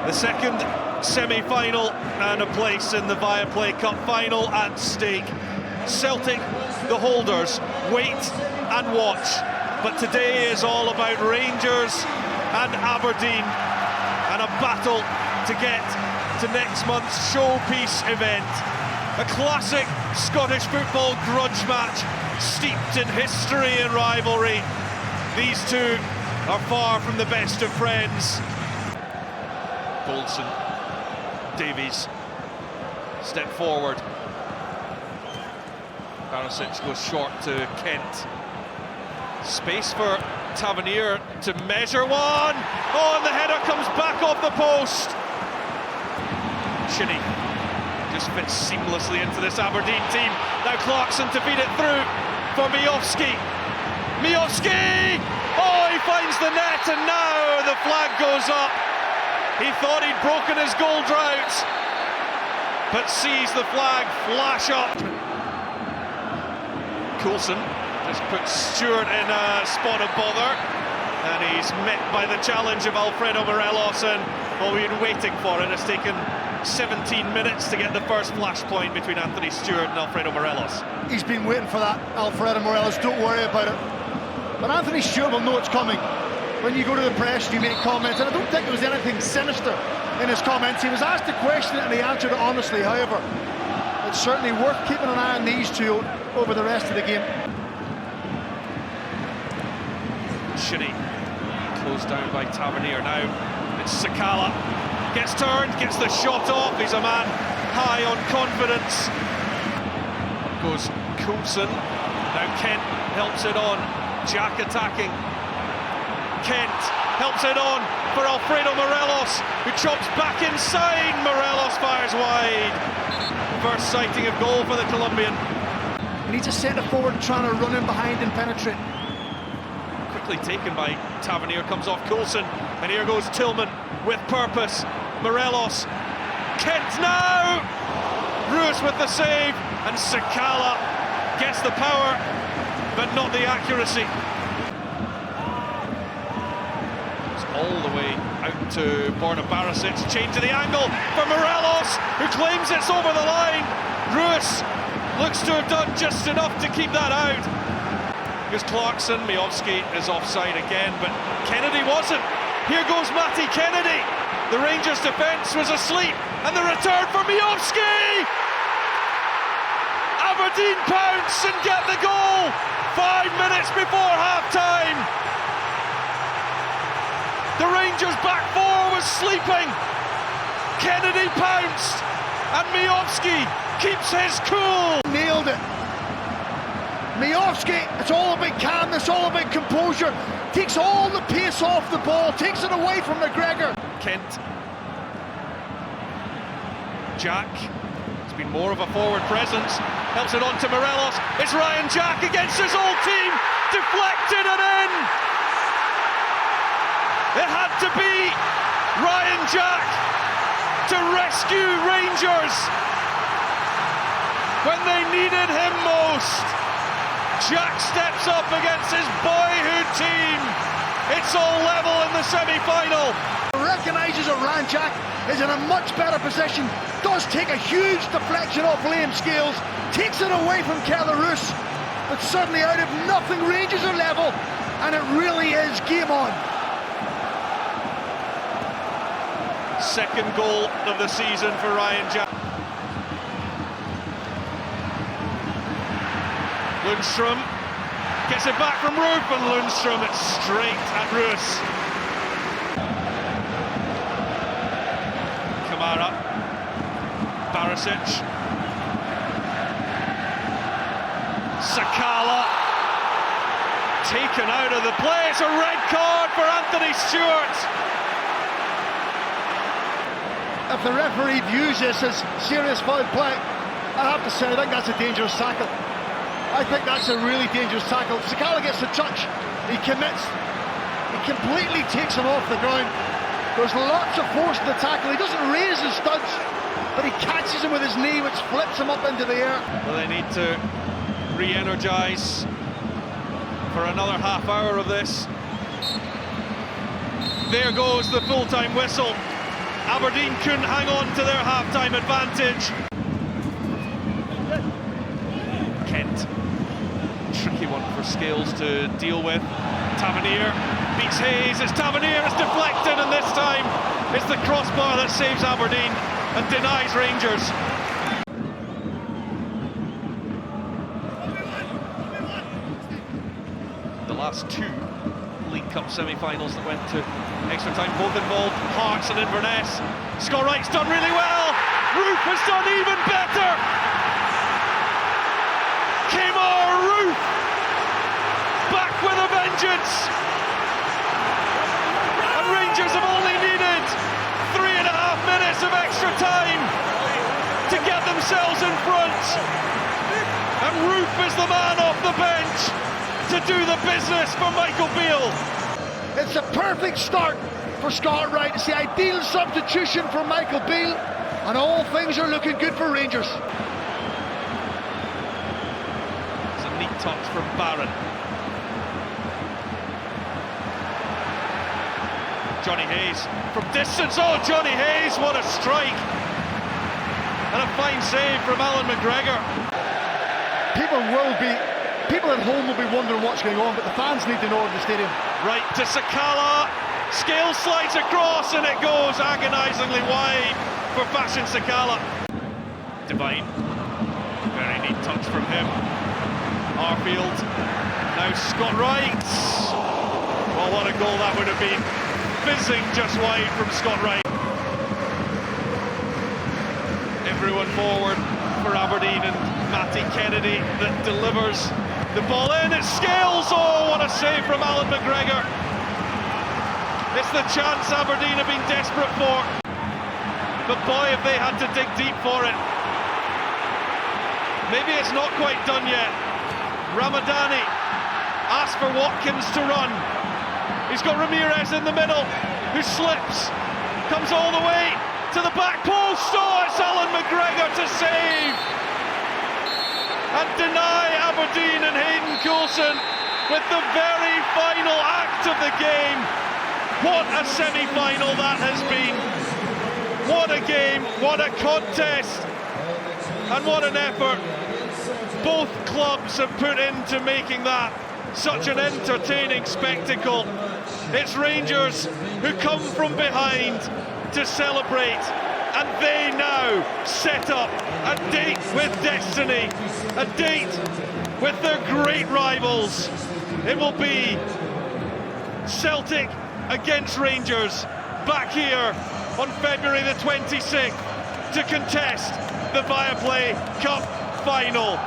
The second semi-final and a place in the Viaplay Cup final at stake. Celtic, the holders, wait and watch. But today is all about Rangers and Aberdeen, and a battle to get to next month's showpiece event. A classic Scottish football grudge match, steeped in history and rivalry. These two are far from the best of friends. Goldson, Davies, step forward. Barisic goes short to Kent. Space for Tavernier to measure one. Oh, and the header comes back off the post. Shinnie just fits seamlessly into this Aberdeen team. Now Clarkson to feed it through for Miovski. Miovski! Oh, he finds the net, and now the flag goes up. He thought he'd broken his goal drought, but sees the flag flash up. Coulson just puts Stewart in a spot of bother, and he's met by the challenge of Alfredo Morelos, and we've been waiting for it. It's taken 17 minutes to get the first flashpoint between Anthony Stewart and Alfredo Morelos. He's been waiting for that, Alfredo Morelos, don't worry about it. But Anthony Stewart will know it's coming. When you go to the press, you make comments, and I don't think there was anything sinister in his comments. He was asked a question and he answered it honestly. However, it's certainly worth keeping an eye on these two over the rest of the game. Shinnie closed down by Tavernier. Now it's Sakala. Gets turned, gets the shot off. He's a man high on confidence. Up goes Coulson. Now Kent helps it on. Jack attacking. Kent helps it on for Alfredo Morelos, who chops back inside. Morelos fires wide. First sighting of goal for the Colombian. He needs a centre forward trying to run in behind and penetrate. Quickly taken by Tavernier, comes off Coulson, and here goes Tillman with purpose. Morelos, Kent now! Roofe with the save, and Sakala gets the power, but not the accuracy. It's all the way out to Borna Barisic, change of the angle for Morelos, who claims it's over the line. Roofe looks to have done just enough to keep that out. Here's Clarkson. Miovski is offside again, but Kennedy wasn't. Here goes Matty Kennedy. The Rangers' defence was asleep, and the return for Miovski! Aberdeen pounce and get the goal 5 minutes before half-time. The Rangers' back four was sleeping. Kennedy pounced, and Miovski keeps his cool. Nailed it. Miovski, it's all about calmness, all about composure. Takes all the pace off the ball, takes it away from McGregor. Kent. Jack. It's been more of a forward presence. Helps it on to Morelos. It's Ryan Jack against his old team. Deflected and in. It had to be Ryan Jack to rescue Rangers when they needed him most. Jack steps up against his boyhood team. It's all level in the semi-final. Recognises that Ryan Jack is in a much better position. Does take a huge deflection off Liam Scales. Takes it away from Keller-Roos. But suddenly out of nothing, Rangers are level. And it really is game on. Second goal of the season for Ryan Jack. Lundstrom gets it back from Roofe, and Lundstrom, it's straight at Roos. Kamara, Barisic, Sakala, taken out of the play. It's a red card for Anthony Stewart. If the referee views this as serious foul play, I have to say I think that's a dangerous tackle. I think that's a really dangerous tackle. Sakala gets the touch, he commits, he completely takes him off the ground. There's lots of force in the tackle. He doesn't raise his studs, but he catches him with his knee, which flips him up into the air. Well, they need to re-energise for another half hour of this. There goes the full-time whistle. Aberdeen couldn't hang on to their half-time advantage. Kent, tricky one for Scales to deal with. Tavernier beats Hayes, it's Tavernier, it's deflected, and this time it's the crossbar that saves Aberdeen and denies Rangers. The last two League Cup semi-finals that went to extra time, both involved Hearts and Inverness. Scott Wright's done really well. Roofe has done even better. Roofe back with a vengeance. And Rangers have only needed 3.5 minutes of extra time to get themselves in front. And Roofe is the man off the bench to do the business for Michael Beale. It's a perfect start for Scott Wright. It's the ideal substitution for Michael Beale, and all things are looking good for Rangers. It's a neat touch from Barron. Johnny Hayes from distance. Oh, Johnny Hayes, what a strike! And a fine save from Alan McGregor. People at home will be wondering what's going on, but the fans need to know in the stadium. Right to Sakala, Scales slides across and it goes agonisingly wide for Fashion Sakala. Devine, very neat touch from him. Arfield, now Scott Wright. Well, what a goal that would have been. Fizzing just wide from Scott Wright. Everyone forward for Aberdeen, and Matty Kennedy that delivers the ball in. It's Scales. Oh, what a save from Alan McGregor. It's the chance Aberdeen have been desperate for, but boy, if they had to dig deep for it. Maybe it's not quite done yet. Ramadani asks for Watkins to run. He's got Ramirez in the middle, who slips, comes all the way to the back post. Oh, it's Alan McGregor to save and deny Aberdeen and Hayden Coulson with the very final act of the game. What a semi-final that has been. What a game, what a contest, and what an effort both clubs have put into making that such an entertaining spectacle. It's Rangers who come from behind to celebrate, and they now set up a date with destiny, a date with their great rivals. It will be Celtic against Rangers back here on February the 26th to contest the Viaplay Cup final.